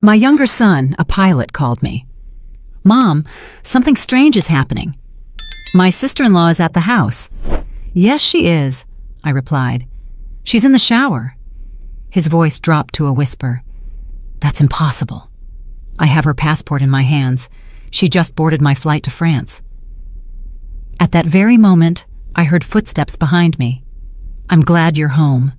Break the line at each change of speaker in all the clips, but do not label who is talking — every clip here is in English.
My younger son, a pilot, called me. "Mom, something strange is happening." "My sister-in-law is at the house." "Yes, she is," I replied. "She's in the shower." His voice dropped to a whisper. "That's impossible. I have her passport in my hands. She just boarded my flight to France." At that very moment, I heard footsteps behind me. "I'm glad you're home."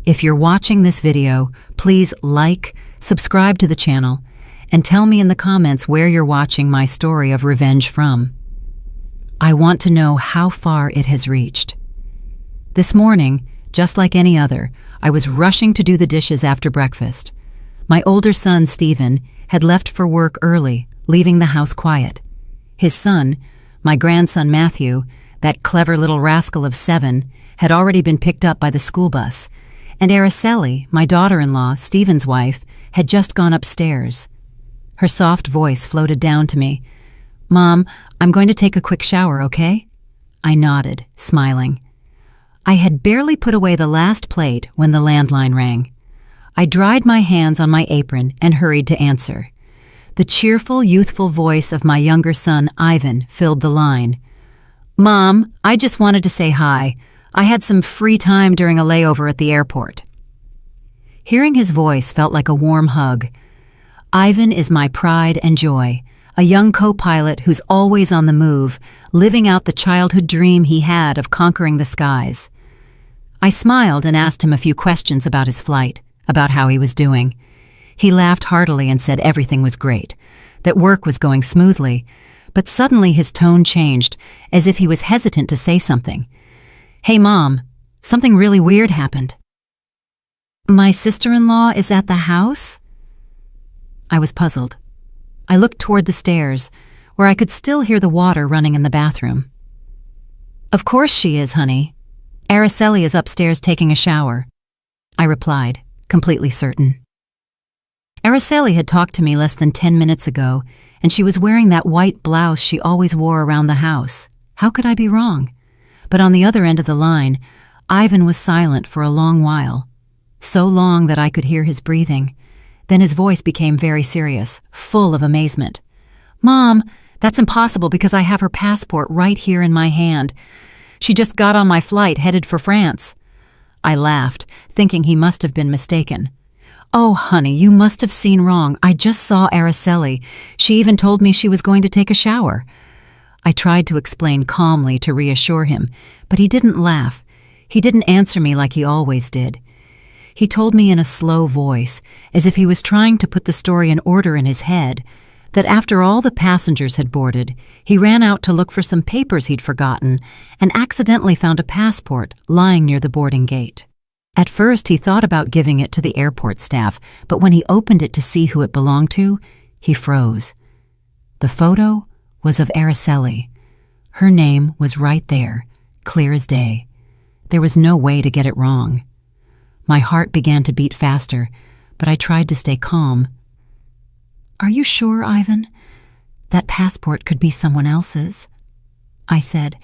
If you're watching this video, please like, subscribe to the channel, and tell me in the comments where you're watching my story of revenge from. I want to know how far it has reached. This morning, just like any other, I was rushing to do the dishes after breakfast. My older son, Stephen, had left for work early, leaving the house quiet. His son, my grandson Matthew, that clever little rascal of 7, had already been picked up by the school bus, and Araceli, my daughter-in-law, Stephen's wife, had just gone upstairs. Her soft voice floated down to me. "Mom, I'm going to take a quick shower, okay?" I nodded, smiling. I had barely put away the last plate when the landline rang. I dried my hands on my apron and hurried to answer. The cheerful, youthful voice of my younger son, Ivan, filled the line. "Mom, I just wanted to say hi. I had some free time during a layover at the airport." Hearing his voice felt like a warm hug. Ivan is my pride and joy, a young co-pilot who's always on the move, living out the childhood dream he had of conquering the skies. I smiled and asked him a few questions about his flight, about how he was doing. He laughed heartily and said everything was great, that work was going smoothly, but suddenly his tone changed, as if he was hesitant to say something. "Hey, Mom, something really weird happened." "My sister-in-law is at the house?" I was puzzled. I looked toward the stairs, where I could still hear the water running in the bathroom. "Of course she is, honey. Araceli is upstairs taking a shower," I replied, completely certain. Araceli had talked to me less than 10 minutes ago, and she was wearing that white blouse she always wore around the house. How could I be wrong? But on the other end of the line, Ivan was silent for a long while, so long that I could hear his breathing. Then his voice became very serious, full of amazement. "Mom, that's impossible because I have her passport right here in my hand. She just got on my flight headed for France." I laughed, thinking he must have been mistaken. "Oh, honey, you must have seen wrong. I just saw Araceli. She even told me she was going to take a shower." I tried to explain calmly to reassure him, but he didn't laugh. He didn't answer me like he always did. He told me in a slow voice, as if he was trying to put the story in order in his head, that after all the passengers had boarded, he ran out to look for some papers he'd forgotten and accidentally found a passport lying near the boarding gate. At first, he thought about giving it to the airport staff, but when he opened it to see who it belonged to, he froze. The photo was of Araceli. Her name was right there, clear as day. There was no way to get it wrong. My heart began to beat faster, but I tried to stay calm. "Are you sure, Ivan? That passport could be someone else's," I said,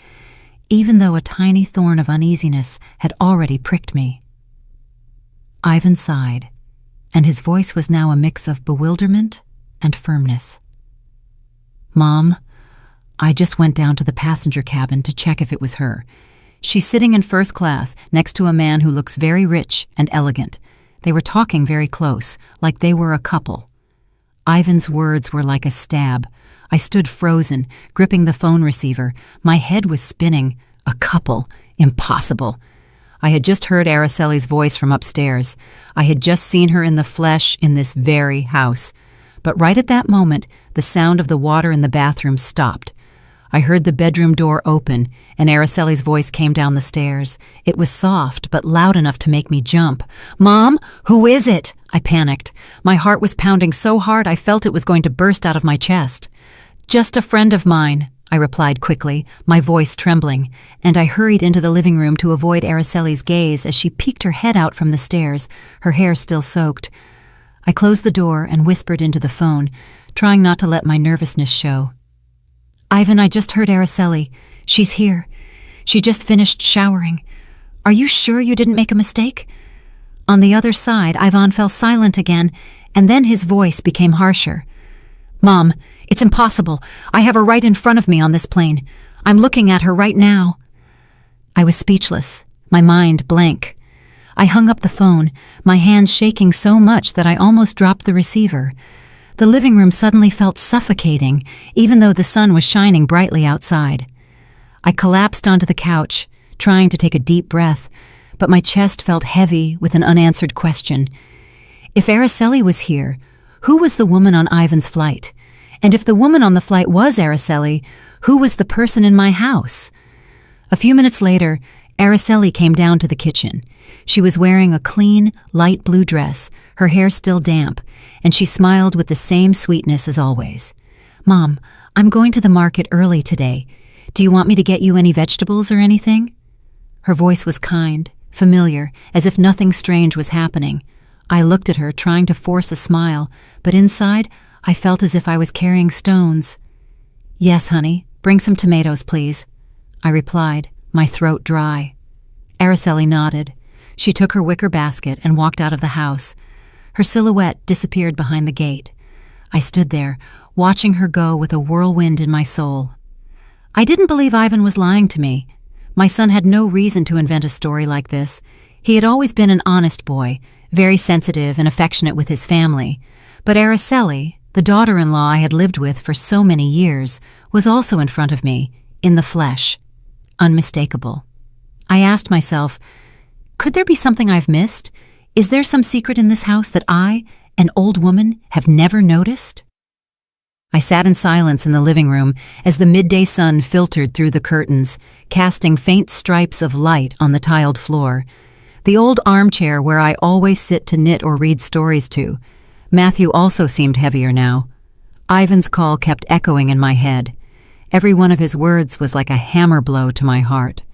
even though a tiny thorn of uneasiness had already pricked me. Ivan sighed, and his voice was now a mix of bewilderment and firmness. "Mom, I just went down to the passenger cabin to check if it was her. She's sitting in first class next to a man who looks very rich and elegant. They were talking very close, like they were a couple." Ivan's words were like a stab. I stood frozen, gripping the phone receiver. My head was spinning. A couple? Impossible. I had just heard Araceli's voice from upstairs. I had just seen her in the flesh in this very house. But right at that moment, the sound of the water in the bathroom stopped. I heard the bedroom door open, and Araceli's voice came down the stairs. It was soft, but loud enough to make me jump. "Mom, who is it?" I panicked. My heart was pounding so hard I felt it was going to burst out of my chest. "Just a friend of mine," I replied quickly, my voice trembling, and I hurried into the living room to avoid Araceli's gaze as she peeked her head out from the stairs, her hair still soaked. I closed the door and whispered into the phone, trying not to let my nervousness show. "Ivan, I just heard Araceli. She's here. She just finished showering. Are you sure you didn't make a mistake?" On the other side, Ivan fell silent again, and then his voice became harsher. "Mom, it's impossible. I have her right in front of me on this plane. I'm looking at her right now." I was speechless, my mind blank. I hung up the phone, my hands shaking so much that I almost dropped the receiver. The living room suddenly felt suffocating, even though the sun was shining brightly outside. I collapsed onto the couch, trying to take a deep breath, but my chest felt heavy with an unanswered question. If Araceli was here, who was the woman on Ivan's flight? And if the woman on the flight was Araceli, who was the person in my house? A few minutes later, Araceli came down to the kitchen. She was wearing a clean, light blue dress, her hair still damp, and she smiled with the same sweetness as always. "Mom, I'm going to the market early today. Do you want me to get you any vegetables or anything?" Her voice was kind, familiar, as if nothing strange was happening. I looked at her, trying to force a smile, but inside, I felt as if I was carrying stones. "Yes, honey, bring some tomatoes, please," I replied, my throat dry. Araceli nodded. She took her wicker basket and walked out of the house. Her silhouette disappeared behind the gate. I stood there, watching her go with a whirlwind in my soul. I didn't believe Ivan was lying to me. My son had no reason to invent a story like this. He had always been an honest boy, very sensitive and affectionate with his family. But Araceli, the daughter-in-law I had lived with for so many years, was also in front of me, in the flesh. Unmistakable. I asked myself, could there be something I've missed? Is there some secret in this house that I, an old woman, have never noticed? I sat in silence in the living room as the midday sun filtered through the curtains, casting faint stripes of light on the tiled floor. The old armchair where I always sit to knit or read stories to. Matthew also seemed heavier now. Ivan's call kept echoing in my head. Every one of his words was like a hammer blow to my heart.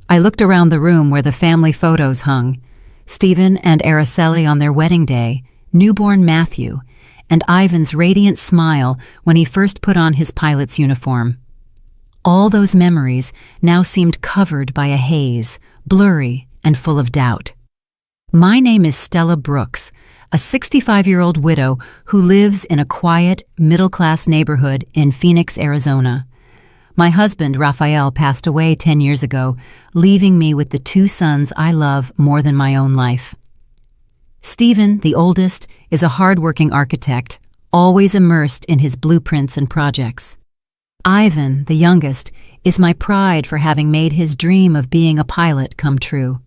I looked around the room where the family photos hung. Stephen and Araceli on their wedding day, newborn Matthew, and Ivan's radiant smile when he first put on his pilot's uniform. All those memories now seemed covered by a haze, blurry and full of doubt. My name is Stella Brooks, a 65-year-old widow who lives in a quiet, middle-class neighborhood in Phoenix, Arizona. My husband, Raphael, passed away 10 years ago, leaving me with the two sons I love more than my own life. Stephen, the oldest, is a hard-working architect, always immersed in his blueprints and projects. Ivan, the youngest, is my pride for having made his dream of being a pilot come true.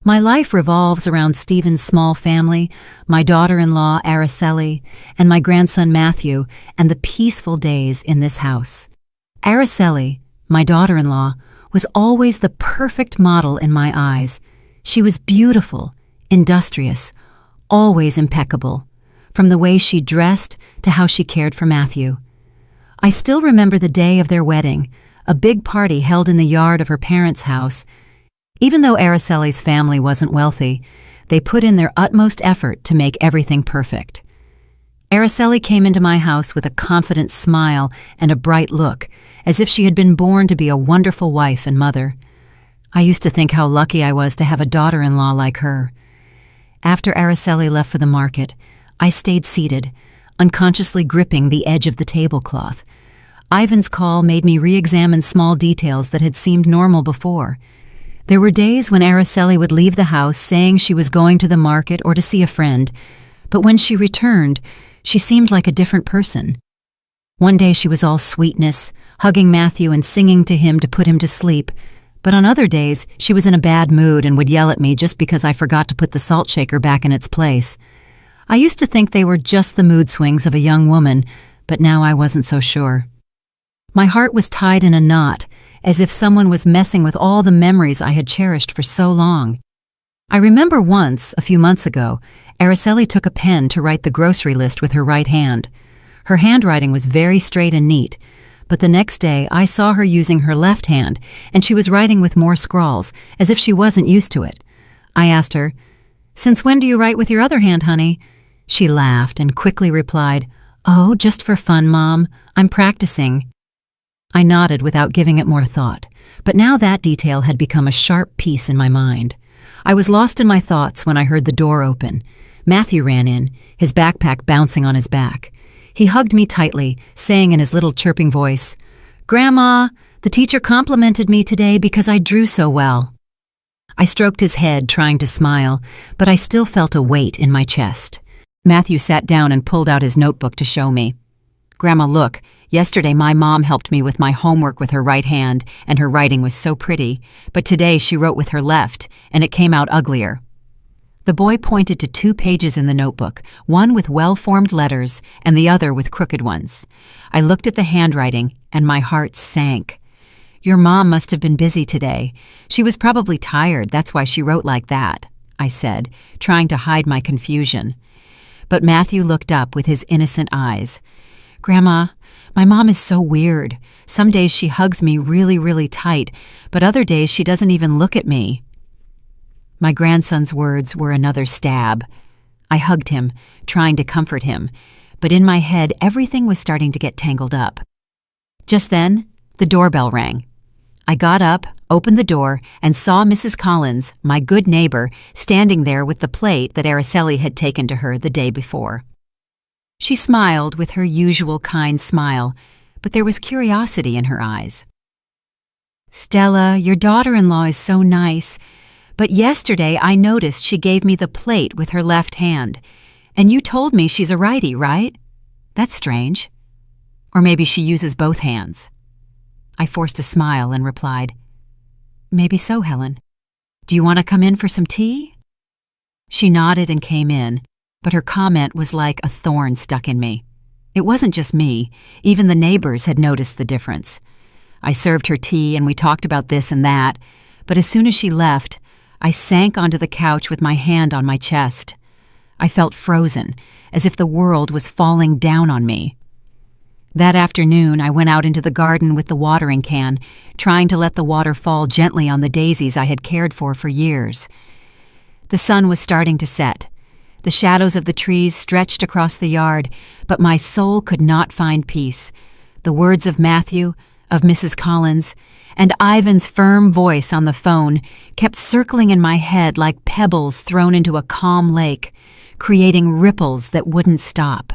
My life revolves around Stephen's small family, my daughter-in-law, Araceli, and my grandson, Matthew, and the peaceful days in this house. Araceli, my daughter-in-law, was always the perfect model in my eyes. She was beautiful, industrious, always impeccable, from the way she dressed to how she cared for Matthew. I still remember the day of their wedding, a big party held in the yard of her parents' house. Even though Araceli's family wasn't wealthy, they put in their utmost effort to make everything perfect. Araceli came into my house with a confident smile and a bright look, as if she had been born to be a wonderful wife and mother. I used to think how lucky I was to have a daughter-in-law like her. After Araceli left for the market, I stayed seated, unconsciously gripping the edge of the tablecloth. Ivan's call made me re-examine small details that had seemed normal before. There were days when Araceli would leave the house saying she was going to the market or to see a friend, but when she returned, she seemed like a different person. One day she was all sweetness, hugging Matthew and singing to him to put him to sleep, but on other days she was in a bad mood and would yell at me just because I forgot to put the salt shaker back in its place. I used to think they were just the mood swings of a young woman, but now I wasn't so sure. My heart was tied in a knot, as if someone was messing with all the memories I had cherished for so long. I remember once, a few months ago, Araceli took a pen to write the grocery list with her right hand. Her handwriting was very straight and neat, but the next day I saw her using her left hand, and she was writing with more scrawls, as if she wasn't used to it. I asked her, "Since when do you write with your other hand, honey?" She laughed and quickly replied, "Oh, just for fun, Mom. I'm practicing." I nodded without giving it more thought, but now that detail had become a sharp piece in my mind. I was lost in my thoughts when I heard the door open. Matthew ran in, his backpack bouncing on his back. He hugged me tightly, saying in his little chirping voice, "Grandma, the teacher complimented me today because I drew so well." I stroked his head, trying to smile, but I still felt a weight in my chest. Matthew sat down and pulled out his notebook to show me. "Grandma, look, yesterday my mom helped me with my homework with her right hand, and her writing was so pretty, but today she wrote with her left, and it came out uglier." The boy pointed to 2 pages in the notebook, one with well-formed letters and the other with crooked ones. I looked at the handwriting, and my heart sank. "Your mom must have been busy today. She was probably tired, that's why she wrote like that," I said, trying to hide my confusion. But Matthew looked up with his innocent eyes. "Grandma, my mom is so weird. Some days she hugs me really, really tight, but other days she doesn't even look at me." My grandson's words were another stab. I hugged him, trying to comfort him, but in my head everything was starting to get tangled up. Just then, the doorbell rang. I got up, opened the door, and saw Mrs. Collins, my good neighbor, standing there with the plate that Araceli had taken to her the day before. She smiled with her usual kind smile, but there was curiosity in her eyes. "Stella, your daughter-in-law is so nice, but yesterday I noticed she gave me the plate with her left hand, and you told me she's a righty, right? That's strange. Or maybe she uses both hands." I forced a smile and replied, "Maybe so, Helen. Do you want to come in for some tea?" She nodded and came in, but her comment was like a thorn stuck in me. It wasn't just me. Even the neighbors had noticed the difference. I served her tea and we talked about this and that, but as soon as she left, I sank onto the couch with my hand on my chest. I felt frozen, as if the world was falling down on me. That afternoon, I went out into the garden with the watering can, trying to let the water fall gently on the daisies I had cared for years. The sun was starting to set. The shadows of the trees stretched across the yard, but my soul could not find peace. The words of Matthew, of Mrs. Collins, and Ivan's firm voice on the phone kept circling in my head like pebbles thrown into a calm lake, creating ripples that wouldn't stop.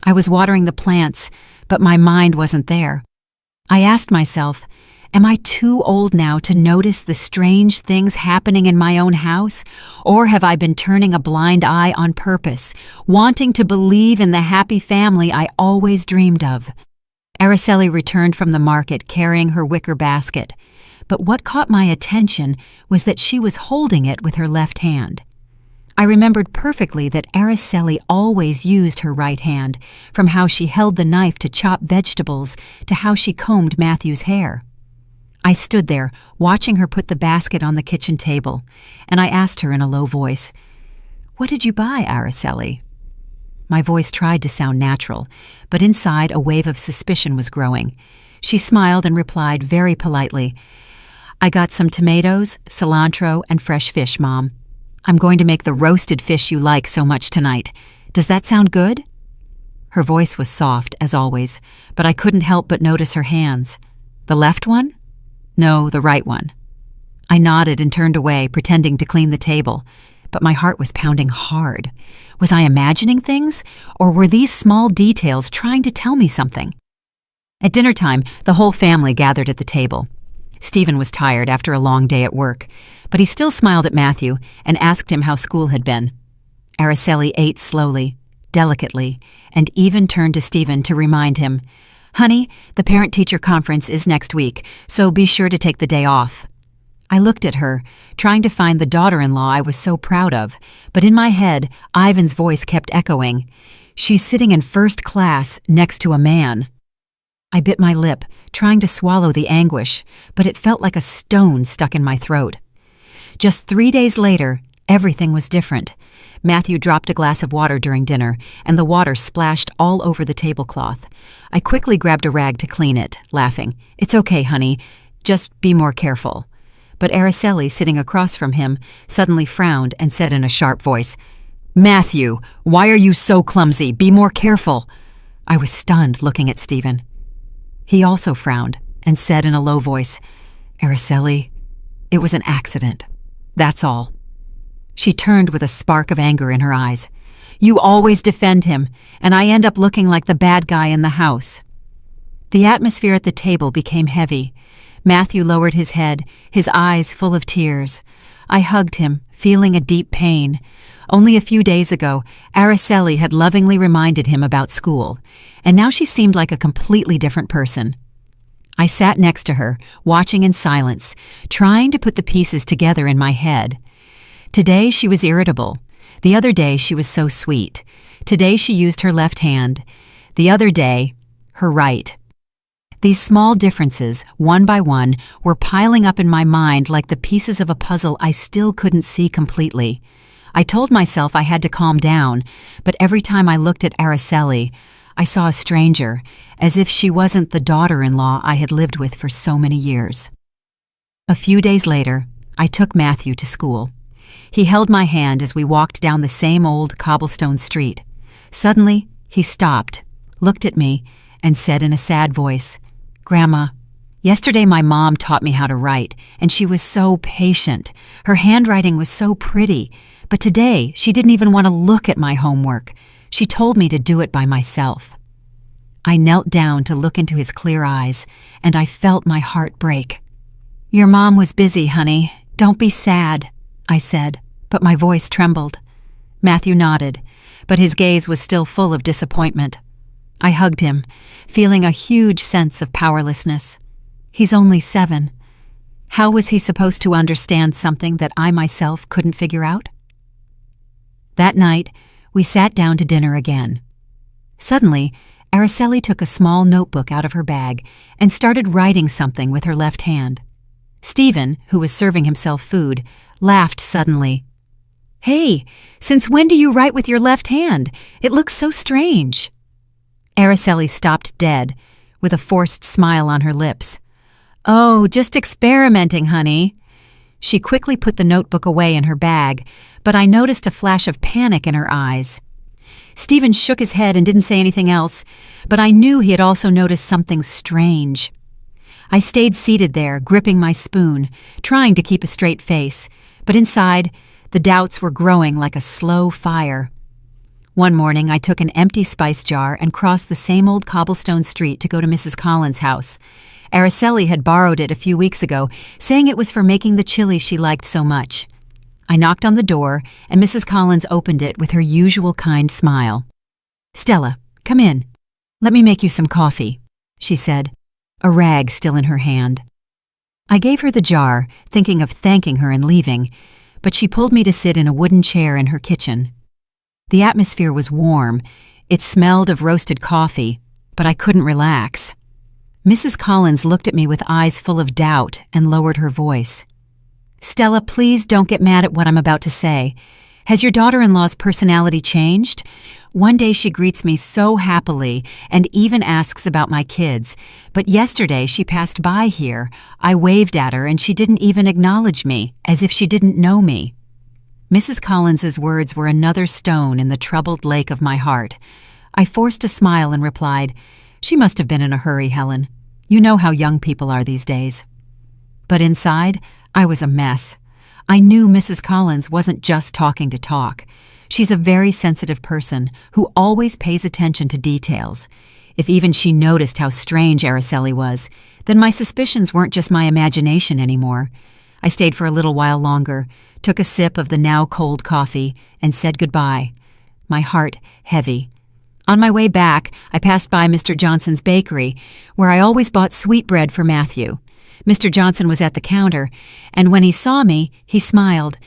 I was watering the plants, but my mind wasn't there. I asked myself, am I too old now to notice the strange things happening in my own house, or have I been turning a blind eye on purpose, wanting to believe in the happy family I always dreamed of? Araceli returned from the market carrying her wicker basket, but what caught my attention was that she was holding it with her left hand. I remembered perfectly that Araceli always used her right hand, from how she held the knife to chop vegetables to how she combed Matthew's hair. I stood there, watching her put the basket on the kitchen table, and I asked her in a low voice, "What did you buy, Araceli?" My voice tried to sound natural, but inside a wave of suspicion was growing. She smiled and replied very politely, "I got some tomatoes, cilantro, and fresh fish, Mom. I'm going to make the roasted fish you like so much tonight. Does that sound good?" Her voice was soft, as always, but I couldn't help but notice her hands. The left one? No, the right one. I nodded and turned away, pretending to clean the table, but my heart was pounding hard. Was I imagining things, or were these small details trying to tell me something? At dinner time, the whole family gathered at the table. Stephen was tired after a long day at work, but he still smiled at Matthew and asked him how school had been. Araceli ate slowly, delicately, and even turned to Stephen to remind him, "Honey, the parent-teacher conference is next week, so be sure to take the day off." I looked at her, trying to find the daughter-in-law I was so proud of, but in my head, Ivan's voice kept echoing, "She's sitting in first class next to a man." I bit my lip, trying to swallow the anguish, but it felt like a stone stuck in my throat. Just 3 days later, everything was different. Matthew dropped a glass of water during dinner, and the water splashed all over the tablecloth. I quickly grabbed a rag to clean it, laughing, "It's okay, honey. Just be more careful." But Araceli, sitting across from him, suddenly frowned and said in a sharp voice, "Matthew, why are you so clumsy? Be more careful." I was stunned, looking at Stephen. He also frowned and said in a low voice, "Araceli, it was an accident. That's all." She turned with a spark of anger in her eyes. "You always defend him, and I end up looking like the bad guy in the house." The atmosphere at the table became heavy. Matthew lowered his head, his eyes full of tears. I hugged him, feeling a deep pain. Only a few days ago, Araceli had lovingly reminded him about school, and now she seemed like a completely different person. I sat next to her, watching in silence, trying to put the pieces together in my head. Today she was irritable. The other day she was so sweet. Today she used her left hand. The other day, her right. These small differences, one by one, were piling up in my mind like the pieces of a puzzle I still couldn't see completely. I told myself I had to calm down, but every time I looked at Araceli, I saw a stranger, as if she wasn't the daughter-in-law I had lived with for so many years. A few days later, I took Matthew to school. He held my hand as we walked down the same old cobblestone street. Suddenly, he stopped, looked at me, and said in a sad voice, "Grandma, yesterday my mom taught me how to write, and she was so patient. Her handwriting was so pretty, but today she didn't even want to look at my homework. She told me to do it by myself." I knelt down to look into his clear eyes, and I felt my heart break. "Your mom was busy, honey. Don't be sad," I said, but my voice trembled. Matthew nodded, but his gaze was still full of disappointment. I hugged him, feeling a huge sense of powerlessness. He's only 7. How was he supposed to understand something that I myself couldn't figure out? That night, we sat down to dinner again. Suddenly, Araceli took a small notebook out of her bag and started writing something with her left hand. Stephen, who was serving himself food, laughed suddenly. "Hey, since when do you write with your left hand? It looks so strange." Araceli stopped dead, with a forced smile on her lips. "Oh, just experimenting, honey." She quickly put the notebook away in her bag, but I noticed a flash of panic in her eyes. Stephen shook his head and didn't say anything else, but I knew he had also noticed something strange. I stayed seated there, gripping my spoon, trying to keep a straight face, but inside, the doubts were growing like a slow fire. One morning, I took an empty spice jar and crossed the same old cobblestone street to go to Mrs. Collins' house. Araceli had borrowed it a few weeks ago, saying it was for making the chili she liked so much. I knocked on the door, and Mrs. Collins opened it with her usual kind smile. "Stella, come in. Let me make you some coffee," she said, a rag still in her hand. I gave her the jar, thinking of thanking her and leaving, but she pulled me to sit in a wooden chair in her kitchen. The atmosphere was warm. It smelled of roasted coffee, but I couldn't relax. Mrs. Collins looked at me with eyes full of doubt and lowered her voice. "Stella, please don't get mad at what I'm about to say. Has your daughter-in-law's personality changed? One day she greets me so happily and even asks about my kids, but yesterday she passed by here. I waved at her and she didn't even acknowledge me, as if she didn't know me." Mrs. Collins's words were another stone in the troubled lake of my heart. I forced a smile and replied, "She must have been in a hurry, Helen. You know how young people are these days." But inside, I was a mess. I knew Mrs. Collins wasn't just talking to talk. She's a very sensitive person who always pays attention to details. If even she noticed how strange Araceli was, then my suspicions weren't just my imagination anymore. I stayed for a little while longer, took a sip of the now cold coffee, and said goodbye, my heart heavy. On my way back, I passed by Mr. Johnson's bakery, where I always bought sweetbread for Matthew. Mr. Johnson was at the counter, and when he saw me, he smiled.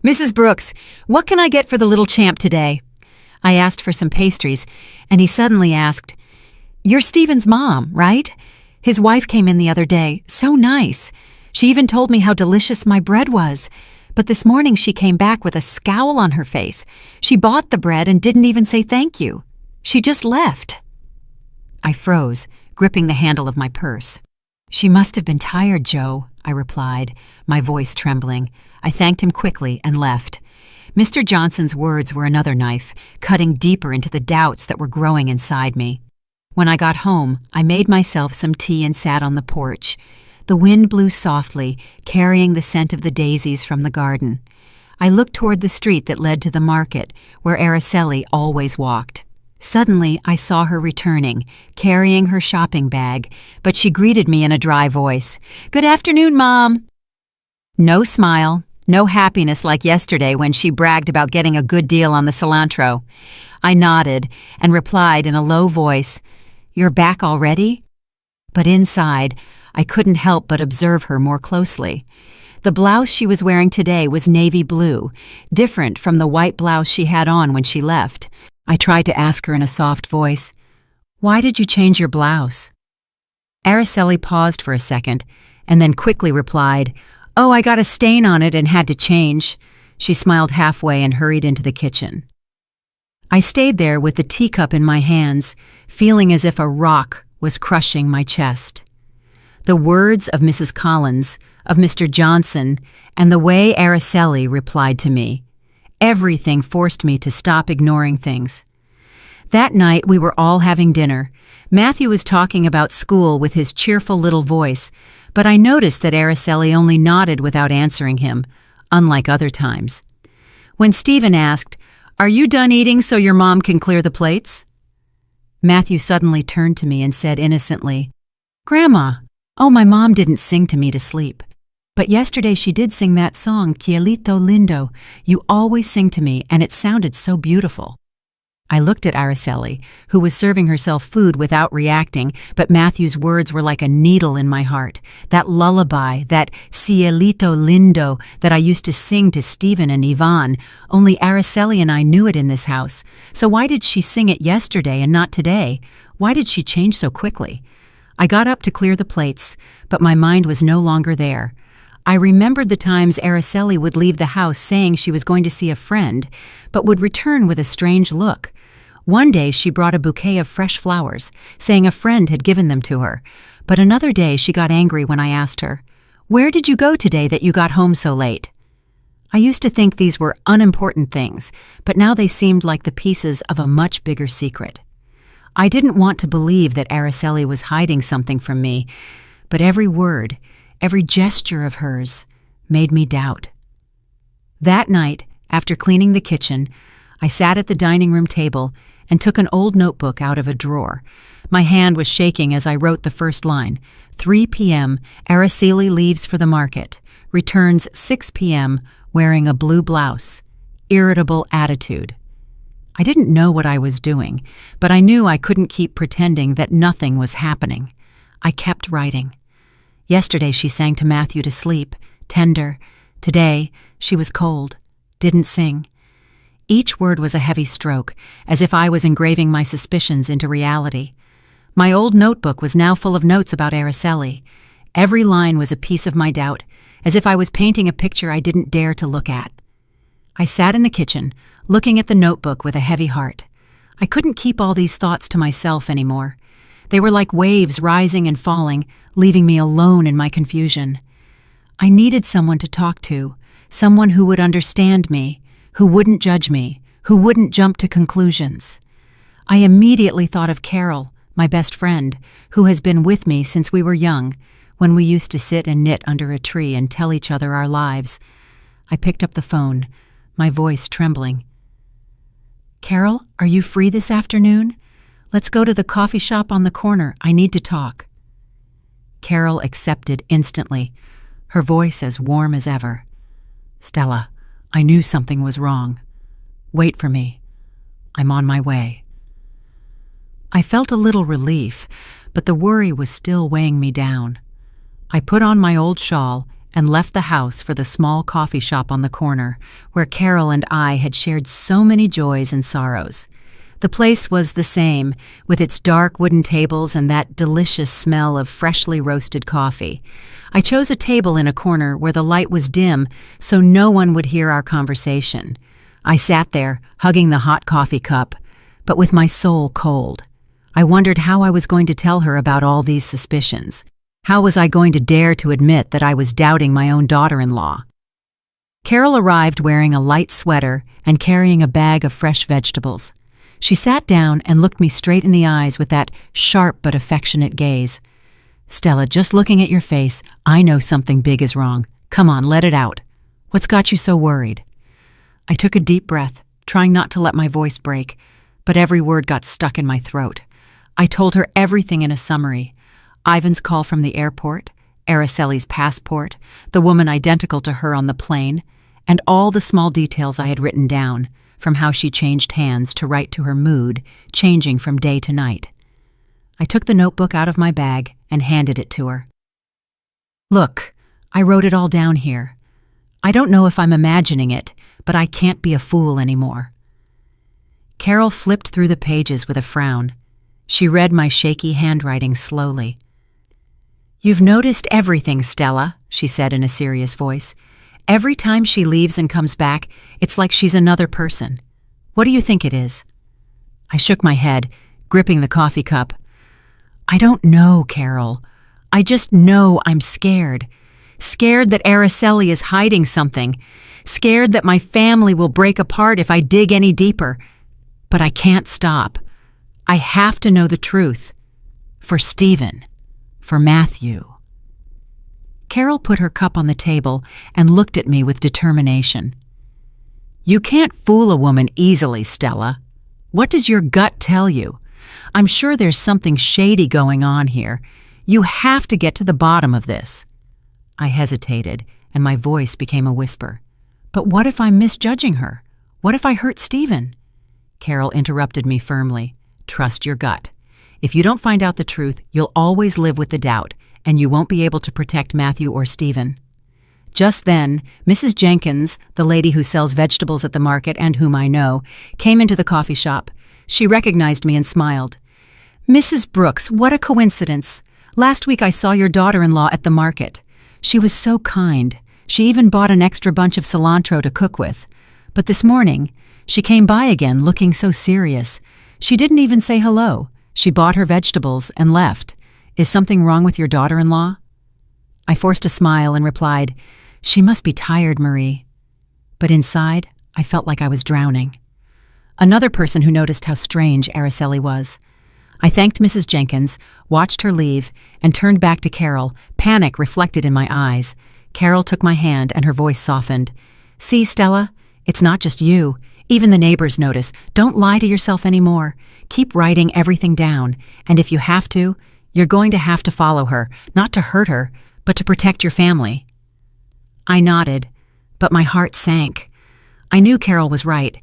"Mrs. Brooks, what can I get for the little champ today?" I asked for some pastries, and he suddenly asked, "You're Stephen's mom, right? His wife came in the other day. So nice. She even told me how delicious my bread was. But this morning she came back with a scowl on her face. She bought the bread and didn't even say thank you. She just left." I froze, gripping the handle of my purse. "She must have been tired, Joe," I replied, my voice trembling. I thanked him quickly and left. Mr. Johnson's words were another knife, cutting deeper into the doubts that were growing inside me. When I got home, I made myself some tea and sat on the porch. The wind blew softly, carrying the scent of the daisies from the garden. I looked toward the street that led to the market, where Araceli always walked. Suddenly, I saw her returning, carrying her shopping bag, but she greeted me in a dry voice. "Good afternoon, Mom." No smile, no happiness like yesterday when she bragged about getting a good deal on the cilantro. I nodded and replied in a low voice, "You're back already?" But inside, I couldn't help but observe her more closely. The blouse she was wearing today was navy blue, different from the white blouse she had on when she left. I tried to ask her in a soft voice, "Why did you change your blouse?" Araceli paused for a second, and then quickly replied, "Oh, I got a stain on it and had to change." She smiled halfway and hurried into the kitchen. I stayed there with the teacup in my hands, feeling as if a rock was crushing my chest. The words of Mrs. Collins, of Mr. Johnson, and the way Araceli replied to me, everything forced me to stop ignoring things. That night we were all having dinner. Matthew was talking about school with his cheerful little voice, but I noticed that Araceli only nodded without answering him, unlike other times. When Stephen asked, "Are you done eating so your mom can clear the plates?" Matthew suddenly turned to me and said innocently, "Grandma, oh, my mom didn't sing to me to sleep. But yesterday she did sing that song, Cielito Lindo. You always sing to me, and it sounded so beautiful." I looked at Araceli, who was serving herself food without reacting, but Matthew's words were like a needle in my heart. That lullaby, that Cielito Lindo that I used to sing to Stephen and Yvonne, only Araceli and I knew it in this house. So why did she sing it yesterday and not today? Why did she change so quickly? I got up to clear the plates, but my mind was no longer there. I remembered the times Araceli would leave the house saying she was going to see a friend, but would return with a strange look. One day she brought a bouquet of fresh flowers, saying a friend had given them to her. But another day she got angry when I asked her, "Where did you go today that you got home so late?" I used to think these were unimportant things, but now they seemed like the pieces of a much bigger secret. I didn't want to believe that Araceli was hiding something from me, but every word, every gesture of hers made me doubt. That night, after cleaning the kitchen, I sat at the dining room table and took an old notebook out of a drawer. My hand was shaking as I wrote the first line. 3 p.m., Araceli leaves for the market. Returns 6 p.m. wearing a blue blouse. Irritable attitude. I didn't know what I was doing, but I knew I couldn't keep pretending that nothing was happening. I kept writing. Yesterday she sang to Matthew to sleep, tender. Today she was cold, didn't sing. Each word was a heavy stroke, as if I was engraving my suspicions into reality. My old notebook was now full of notes about Araceli. Every line was a piece of my doubt, as if I was painting a picture I didn't dare to look at. I sat in the kitchen, looking at the notebook with a heavy heart. I couldn't keep all these thoughts to myself anymore. They were like waves rising and falling, leaving me alone in my confusion. I needed someone to talk to, someone who would understand me, who wouldn't judge me, who wouldn't jump to conclusions. I immediately thought of Carol, my best friend, who has been with me since we were young, when we used to sit and knit under a tree and tell each other our lives. I picked up the phone, my voice trembling. "Carol, are you free this afternoon? Let's go to the coffee shop on the corner. I need to talk." Carol accepted instantly, her voice as warm as ever. "Stella, I knew something was wrong. Wait for me. I'm on my way." I felt a little relief, but the worry was still weighing me down. I put on my old shawl and left the house for the small coffee shop on the corner, where Carol and I had shared so many joys and sorrows. The place was the same, with its dark wooden tables and that delicious smell of freshly roasted coffee. I chose a table in a corner where the light was dim so no one would hear our conversation. I sat there, hugging the hot coffee cup, but with my soul cold. I wondered how I was going to tell her about all these suspicions. How was I going to dare to admit that I was doubting my own daughter-in-law? Carol arrived wearing a light sweater and carrying a bag of fresh vegetables. She sat down and looked me straight in the eyes with that sharp but affectionate gaze. "Stella, just looking at your face, I know something big is wrong. Come on, let it out. What's got you so worried?" I took a deep breath, trying not to let my voice break, but every word got stuck in my throat. I told her everything in a summary. Ivan's call from the airport, Araceli's passport, the woman identical to her on the plane, and all the small details I had written down, from how she changed hands to right to her mood, changing from day to night. I took the notebook out of my bag and handed it to her. Look, I wrote it all down here. I don't know if I'm imagining it, but I can't be a fool anymore. Carol flipped through the pages with a frown. She read my shaky handwriting slowly. "You've noticed everything, Stella," she said in a serious voice. "Every time she leaves and comes back, it's like she's another person. What do you think it is?" I shook my head, gripping the coffee cup. "I don't know, Carol. I just know I'm scared. Scared that Araceli is hiding something. Scared that my family will break apart if I dig any deeper. But I can't stop. I have to know the truth. For Stephen. For Matthew." Carol put her cup on the table and looked at me with determination. "You can't fool a woman easily, Stella. What does your gut tell you? I'm sure there's something shady going on here. You have to get to the bottom of this." I hesitated, and my voice became a whisper. "But what if I'm misjudging her? What if I hurt Stephen?" Carol interrupted me firmly. "Trust your gut. If you don't find out the truth, you'll always live with the doubt, and you won't be able to protect Matthew or Stephen." Just then, Mrs. Jenkins, the lady who sells vegetables at the market and whom I know, came into the coffee shop. She recognized me and smiled. "Mrs. Brooks, what a coincidence. Last week I saw your daughter-in-law at the market. She was so kind. She even bought an extra bunch of cilantro to cook with. But this morning, she came by again looking so serious. She didn't even say hello. She bought her vegetables and left. Is something wrong with your daughter-in-law?" I forced a smile and replied, "She must be tired, Marie." But inside, I felt like I was drowning. Another person who noticed how strange Araceli was. I thanked Mrs. Jenkins, watched her leave, and turned back to Carol, panic reflected in my eyes. Carol took my hand and her voice softened. "See, Stella, it's not just you. Even the neighbors notice. Don't lie to yourself anymore. Keep writing everything down, and if you have to, you're going to have to follow her, not to hurt her, but to protect your family." I nodded, but my heart sank. I knew Carol was right,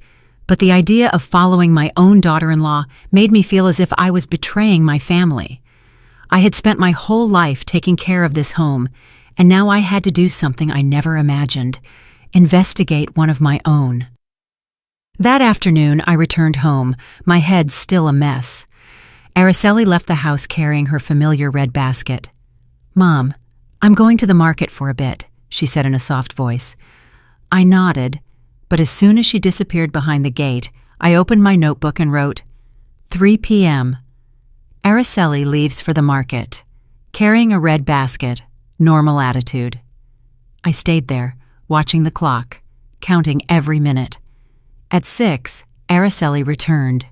but the idea of following my own daughter-in-law made me feel as if I was betraying my family. I had spent my whole life taking care of this home, and now I had to do something I never imagined: investigate one of my own. That afternoon, I returned home, my head still a mess. Araceli left the house carrying her familiar red basket. "Mom, I'm going to the market for a bit," she said in a soft voice. I nodded, but as soon as she disappeared behind the gate, I opened my notebook and wrote, 3 p.m. Araceli leaves for the market, carrying a red basket, normal attitude. I stayed there, watching the clock, counting every minute. At 6, Araceli returned.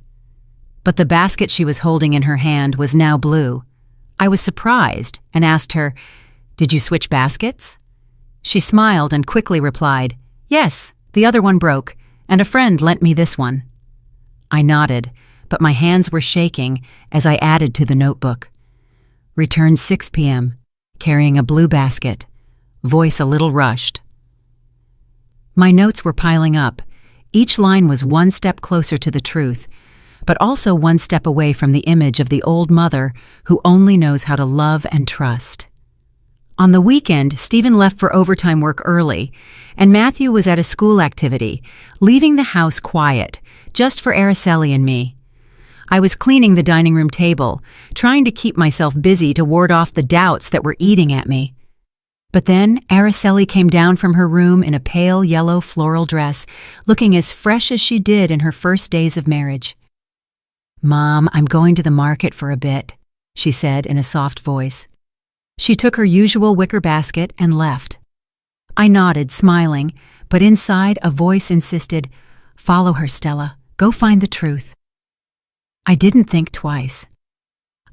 But the basket she was holding in her hand was now blue. I was surprised and asked her, "Did you switch baskets?" She smiled and quickly replied, "Yes, the other one broke, and a friend lent me this one." I nodded, but my hands were shaking as I added to the notebook. Returned 6 p.m., carrying a blue basket, voice a little rushed. My notes were piling up. Each line was one step closer to the truth, but also one step away from the image of the old mother who only knows how to love and trust. On the weekend, Stephen left for overtime work early, and Matthew was at a school activity, leaving the house quiet, just for Araceli and me. I was cleaning the dining room table, trying to keep myself busy to ward off the doubts that were eating at me. But then Araceli came down from her room in a pale yellow floral dress, looking as fresh as she did in her first days of marriage. "Mom, I'm going to the market for a bit," she said in a soft voice. She took her usual wicker basket and left. I nodded, smiling, but inside a voice insisted, "Follow her, Stella. Go find the truth." I didn't think twice.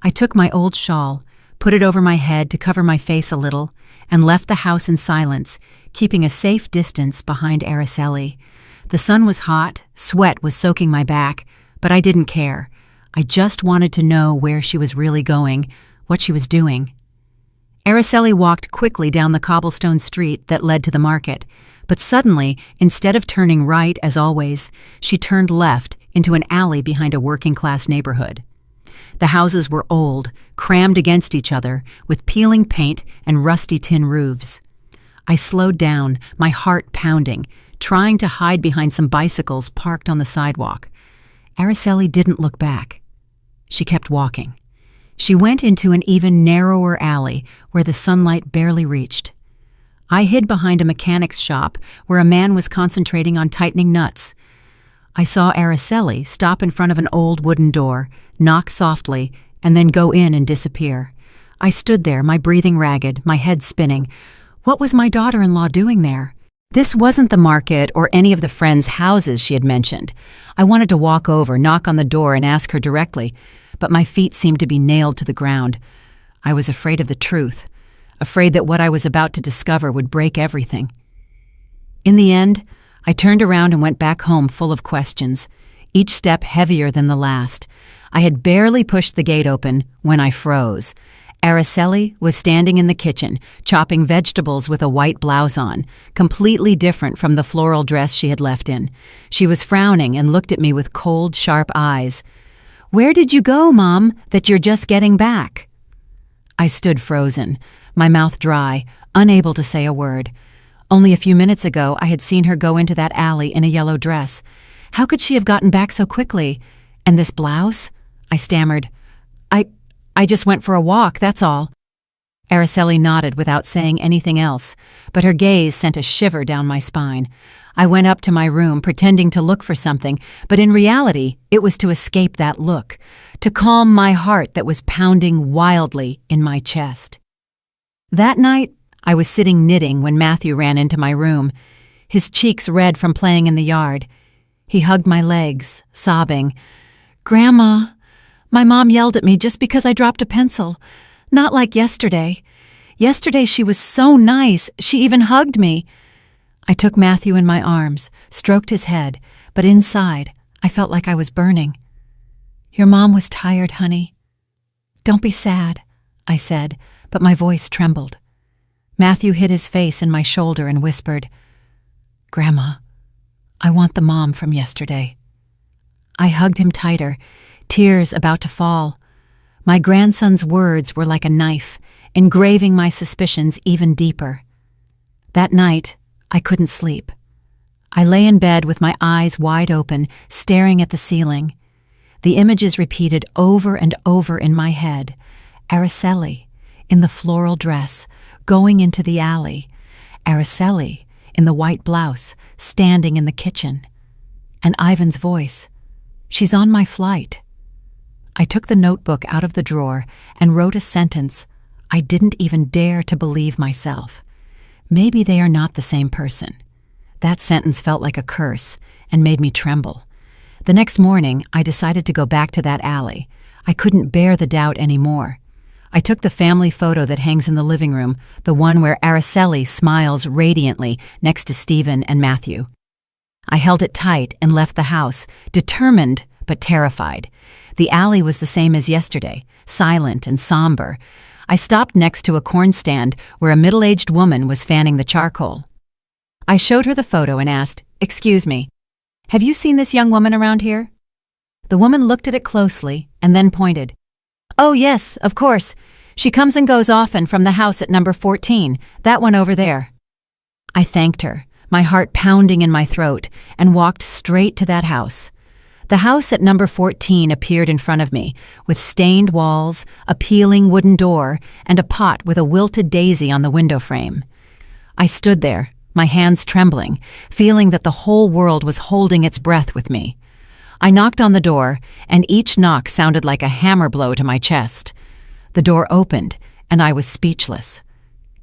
I took my old shawl, put it over my head to cover my face a little, and left the house in silence, keeping a safe distance behind Araceli. The sun was hot, sweat was soaking my back, but I didn't care. I just wanted to know where she was really going, what she was doing. Araceli walked quickly down the cobblestone street that led to the market, but suddenly, instead of turning right as always, she turned left into an alley behind a working-class neighborhood. The houses were old, crammed against each other, with peeling paint and rusty tin roofs. I slowed down, my heart pounding, trying to hide behind some bicycles parked on the sidewalk. Araceli didn't look back. She kept walking. She went into an even narrower alley where the sunlight barely reached. I hid behind a mechanic's shop where a man was concentrating on tightening nuts. I saw Araceli stop in front of an old wooden door, knock softly, and then go in and disappear. I stood there, my breathing ragged, my head spinning. What was my daughter-in-law doing there? This wasn't the market or any of the friends' houses she had mentioned. I wanted to walk over, knock on the door, and ask her directly, but my feet seemed to be nailed to the ground. I was afraid of the truth, afraid that what I was about to discover would break everything. In the end, I turned around and went back home full of questions, each step heavier than the last. I had barely pushed the gate open when I froze. Araceli was standing in the kitchen, chopping vegetables with a white blouse on, completely different from the floral dress she had left in. She was frowning and looked at me with cold, sharp eyes. "Where did you go, Mom, that you're just getting back?" I stood frozen, my mouth dry, unable to say a word. Only a few minutes ago, I had seen her go into that alley in a yellow dress. How could she have gotten back so quickly? And this blouse? I stammered. I just went for a walk, that's all. Araceli nodded without saying anything else, but her gaze sent a shiver down my spine. I went up to my room, pretending to look for something, but in reality, it was to escape that look, to calm my heart that was pounding wildly in my chest. That night, I was sitting knitting when Matthew ran into my room, his cheeks red from playing in the yard. He hugged my legs, sobbing, "Grandma, my mom yelled at me just because I dropped a pencil. Not like yesterday. Yesterday she was so nice, she even hugged me." I took Matthew in my arms, stroked his head, but inside, I felt like I was burning. "Your mom was tired, honey." "Don't be sad," I said, but my voice trembled. Matthew hid his face in my shoulder and whispered, "Grandma, I want the mom from yesterday." I hugged him tighter, tears about to fall. My grandson's words were like a knife, engraving my suspicions even deeper. That night, I couldn't sleep. I lay in bed with my eyes wide open, staring at the ceiling. The images repeated over and over in my head. Araceli, in the floral dress, going into the alley. Araceli, in the white blouse, standing in the kitchen. And Ivan's voice. "She's on my flight." I took the notebook out of the drawer and wrote a sentence. I didn't even dare to believe myself. Maybe they are not the same person. That sentence felt like a curse and made me tremble. The next morning, I decided to go back to that alley. I couldn't bear the doubt anymore. I took the family photo that hangs in the living room, the one where Araceli smiles radiantly next to Stephen and Matthew. I held it tight and left the house, determined but terrified. The alley was the same as yesterday, silent and somber. I stopped next to a corn stand where a middle-aged woman was fanning the charcoal. I showed her the photo and asked, "Excuse me, have you seen this young woman around here?" The woman looked at it closely and then pointed. "Oh yes, of course. She comes and goes often from the house at number 14, that one over there." I thanked her, my heart pounding in my throat, and walked straight to that house. The house at number 14 appeared in front of me, with stained walls, a peeling wooden door, and a pot with a wilted daisy on the window frame. I stood there, my hands trembling, feeling that the whole world was holding its breath with me. I knocked on the door, and each knock sounded like a hammer blow to my chest. The door opened, and I was speechless.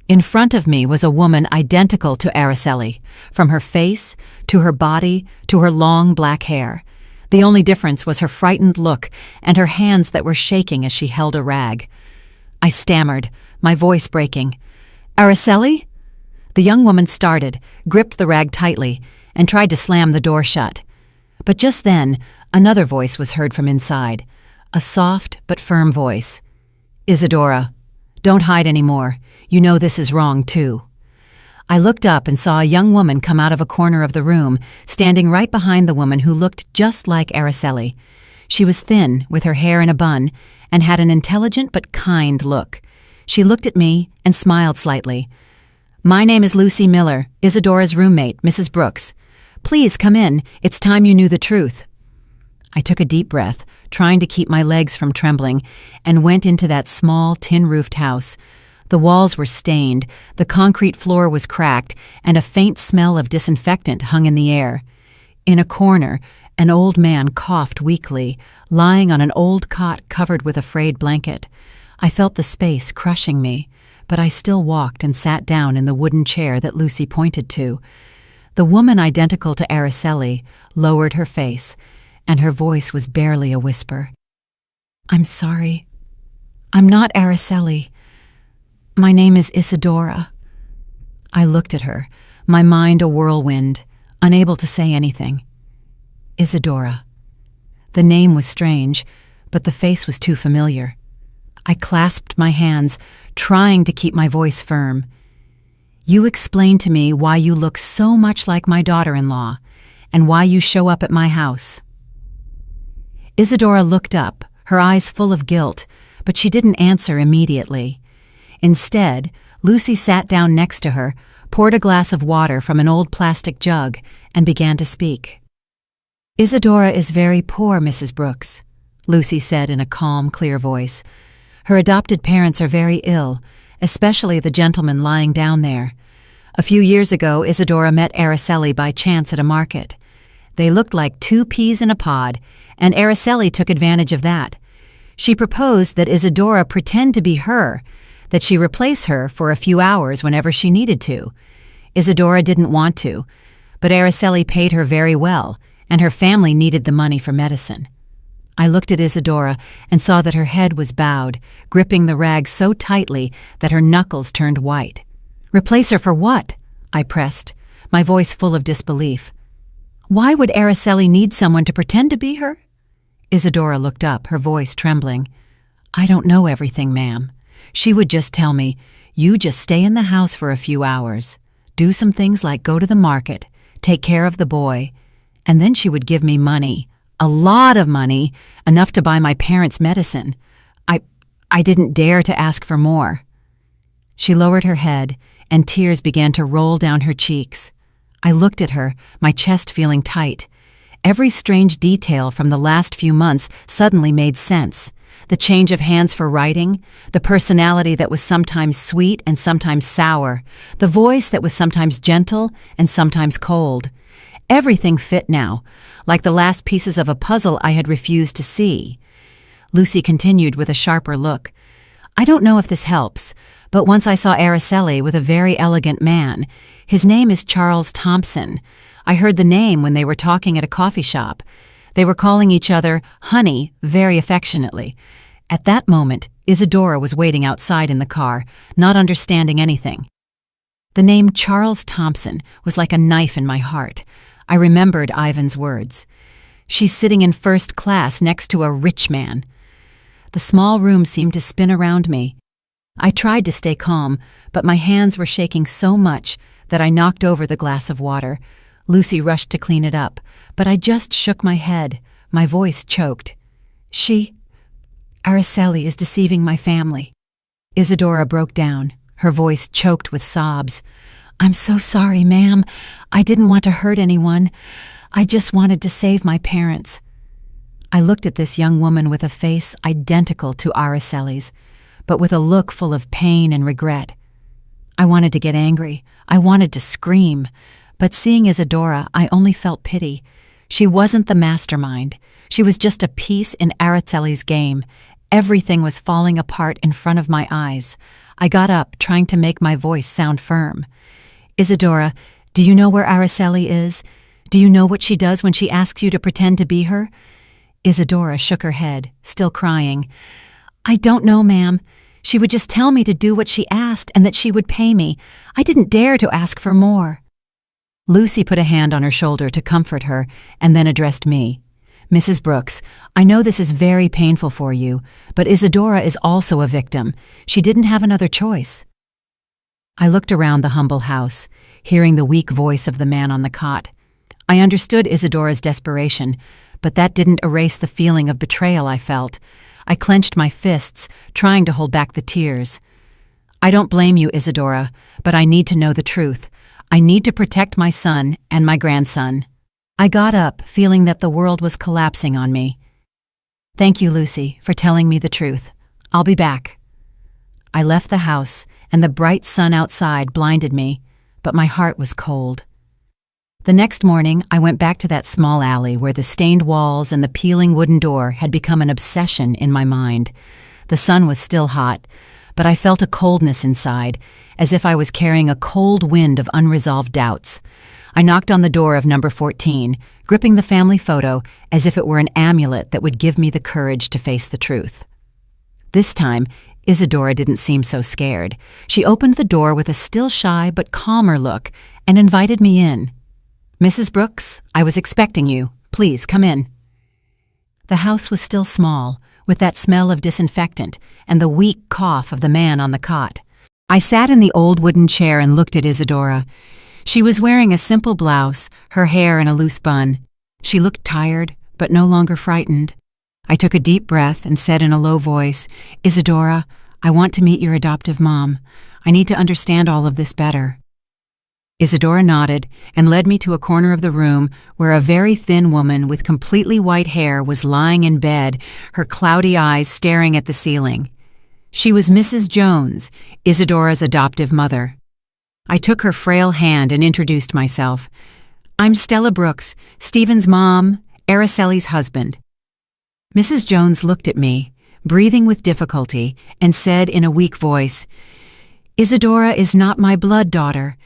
In front of me was a woman identical to Araceli, from her face, to her body, to her long black hair. The only difference was her frightened look and her hands that were shaking as she held a rag. I stammered, my voice breaking. "Araceli?" The young woman started, gripped the rag tightly, and tried to slam the door shut. But just then, another voice was heard from inside, a soft but firm voice. "Isadora, don't hide anymore. You know this is wrong, too." I looked up and saw a young woman come out of a corner of the room, standing right behind the woman who looked just like Araceli. She was thin, with her hair in a bun, and had an intelligent but kind look. She looked at me and smiled slightly. "My name is Lucy Miller, Isadora's roommate, Mrs. Brooks. Please come in. It's time you knew the truth." I took a deep breath, trying to keep my legs from trembling, and went into that small, tin-roofed house. The walls were stained, the concrete floor was cracked, and a faint smell of disinfectant hung in the air. In a corner, an old man coughed weakly, lying on an old cot covered with a frayed blanket. I felt the space crushing me, but I still walked and sat down in the wooden chair that Lucy pointed to. The woman identical to Araceli lowered her face, and her voice was barely a whisper. "I'm sorry. I'm not Araceli. My name is Isadora." I looked at her, my mind a whirlwind, unable to say anything. Isadora. The name was strange, but the face was too familiar. I clasped my hands, trying to keep my voice firm. "You explain to me why you look so much like my daughter-in-law, and why you show up at my house." Isadora looked up, her eyes full of guilt, but she didn't answer immediately. Instead, Lucy sat down next to her, poured a glass of water from an old plastic jug, and began to speak. "Isadora is very poor, Mrs. Brooks," Lucy said in a calm, clear voice. "Her adopted parents are very ill, especially the gentleman lying down there. A few years ago, Isadora met Araceli by chance at a market. They looked like two peas in a pod, and Araceli took advantage of that. She proposed that Isadora pretend to be her, that she replace her for a few hours whenever she needed to. Isadora didn't want to, but Araceli paid her very well, and her family needed the money for medicine." I looked at Isadora and saw that her head was bowed, gripping the rag so tightly that her knuckles turned white. "Replace her for what?" I pressed, my voice full of disbelief. "Why would Araceli need someone to pretend to be her?" Isadora looked up, her voice trembling. "I don't know everything, ma'am. She would just tell me, 'You just stay in the house for a few hours. Do some things like go to the market, take care of the boy,' and then she would give me money. A lot of money, enough to buy my parents' medicine. I didn't dare to ask for more." She lowered her head, and tears began to roll down her cheeks. I looked at her, my chest feeling tight. Every strange detail from the last few months suddenly made sense. The change of hands for writing, the personality that was sometimes sweet and sometimes sour, the voice that was sometimes gentle and sometimes cold. Everything fit now, like the last pieces of a puzzle I had refused to see. Lucy continued with a sharper look. "I don't know if this helps, but once I saw Araceli with a very elegant man. His name is Charles Thompson. I heard the name when they were talking at a coffee shop. They were calling each other honey very affectionately. At that moment, Isadora was waiting outside in the car, not understanding anything. The name Charles Thompson was like a knife in my heart. I remembered Ivan's words. She's sitting in first class next to a rich man. The small room seemed to spin around me. I tried to stay calm, but my hands were shaking so much that I knocked over the glass of water. Lucy rushed to clean it up, but I just shook my head. My voice choked. Araceli is deceiving my family." Isadora broke down, her voice choked with sobs. "I'm so sorry, ma'am. I didn't want to hurt anyone. I just wanted to save my parents." I looked at this young woman with a face identical to Araceli's, but with a look full of pain and regret. I wanted to get angry. I wanted to scream. But seeing Isadora, I only felt pity. She wasn't the mastermind. She was just a piece in Araceli's game. Everything was falling apart in front of my eyes. I got up, trying to make my voice sound firm. "Isadora, do you know where Araceli is? Do you know what she does when she asks you to pretend to be her?" Isadora shook her head, still crying. "I don't know, ma'am. She would just tell me to do what she asked and that she would pay me. I didn't dare to ask for more." Lucy put a hand on her shoulder to comfort her and then addressed me. Mrs. Brooks, I know this is very painful for you, but Isadora is also a victim. She didn't have another choice. I looked around the humble house, hearing the weak voice of the man on the cot. I understood Isadora's desperation, but that didn't erase the feeling of betrayal I felt. I clenched my fists, trying to hold back the tears. I don't blame you, Isadora, but I need to know the truth. I need to protect my son and my grandson. I got up, feeling that the world was collapsing on me. Thank you, Lucy, for telling me the truth. I'll be back. I left the house, and the bright sun outside blinded me, but my heart was cold. The next morning, I went back to that small alley where the stained walls and the peeling wooden door had become an obsession in my mind. The sun was still hot, but I felt a coldness inside, as if I was carrying a cold wind of unresolved doubts. I knocked on the door of number 14, gripping the family photo as if it were an amulet that would give me the courage to face the truth. This time, Isadora didn't seem so scared. She opened the door with a still shy but calmer look and invited me in. Mrs. Brooks, I was expecting you. Please, come in. The house was still small, with that smell of disinfectant and the weak cough of the man on the cot. I sat in the old wooden chair and looked at Isadora. She was wearing a simple blouse, her hair in a loose bun. She looked tired, but no longer frightened. I took a deep breath and said in a low voice, Isadora, I want to meet your adoptive mom. I need to understand all of this better. Isadora nodded and led me to a corner of the room where a very thin woman with completely white hair was lying in bed, her cloudy eyes staring at the ceiling. She was Mrs. Jones, Isadora's adoptive mother. I took her frail hand and introduced myself. I'm Stella Brooks, Stephen's mom, Araceli's husband. Mrs. Jones looked at me, breathing with difficulty, and said in a weak voice, Isadora is not my blood daughter.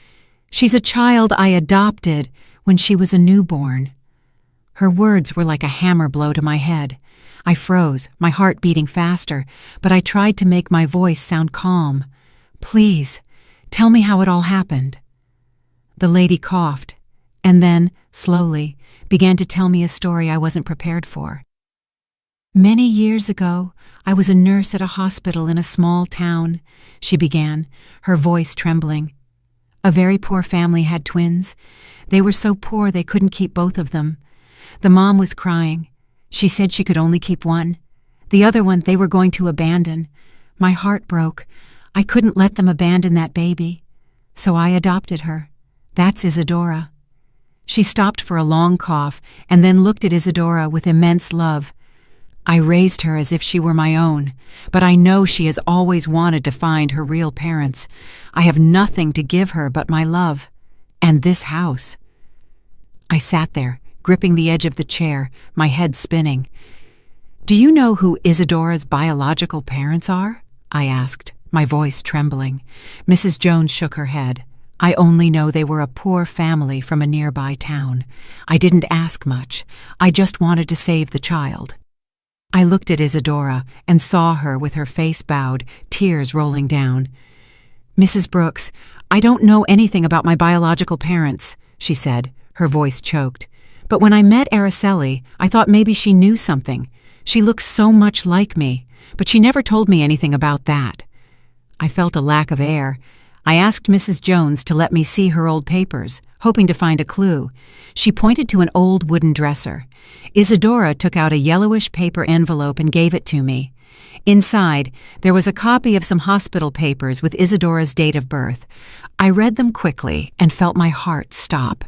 She's a child I adopted when she was a newborn. Her words were like a hammer blow to my head. I froze, my heart beating faster, but I tried to make my voice sound calm. Please, tell me how it all happened. The lady coughed, and then, slowly, began to tell me a story I wasn't prepared for. Many years ago, I was a nurse at a hospital in a small town, she began, her voice trembling. A very poor family had twins. They were so poor they couldn't keep both of them. The mom was crying. She said she could only keep one. The other one they were going to abandon. My heart broke. I couldn't let them abandon that baby. So I adopted her. That's Isadora. She stopped for a long cough and then looked at Isadora with immense love. I raised her as if she were my own, but I know she has always wanted to find her real parents. I have nothing to give her but my love, and this house. I sat there, gripping the edge of the chair, my head spinning. Do you know who Isadora's biological parents are? I asked, my voice trembling. Mrs. Jones shook her head. I only know they were a poor family from a nearby town. I didn't ask much. I just wanted to save the child. I looked at Isadora and saw her with her face bowed, tears rolling down. Mrs. Brooks, I don't know anything about my biological parents, she said, her voice choked. But when I met Araceli, I thought maybe she knew something. She looks so much like me, but she never told me anything about that. I felt a lack of air. I asked Mrs. Jones to let me see her old papers, hoping to find a clue. She pointed to an old wooden dresser. Isadora took out a yellowish paper envelope and gave it to me. Inside, there was a copy of some hospital papers with Isadora's date of birth. I read them quickly and felt my heart stop.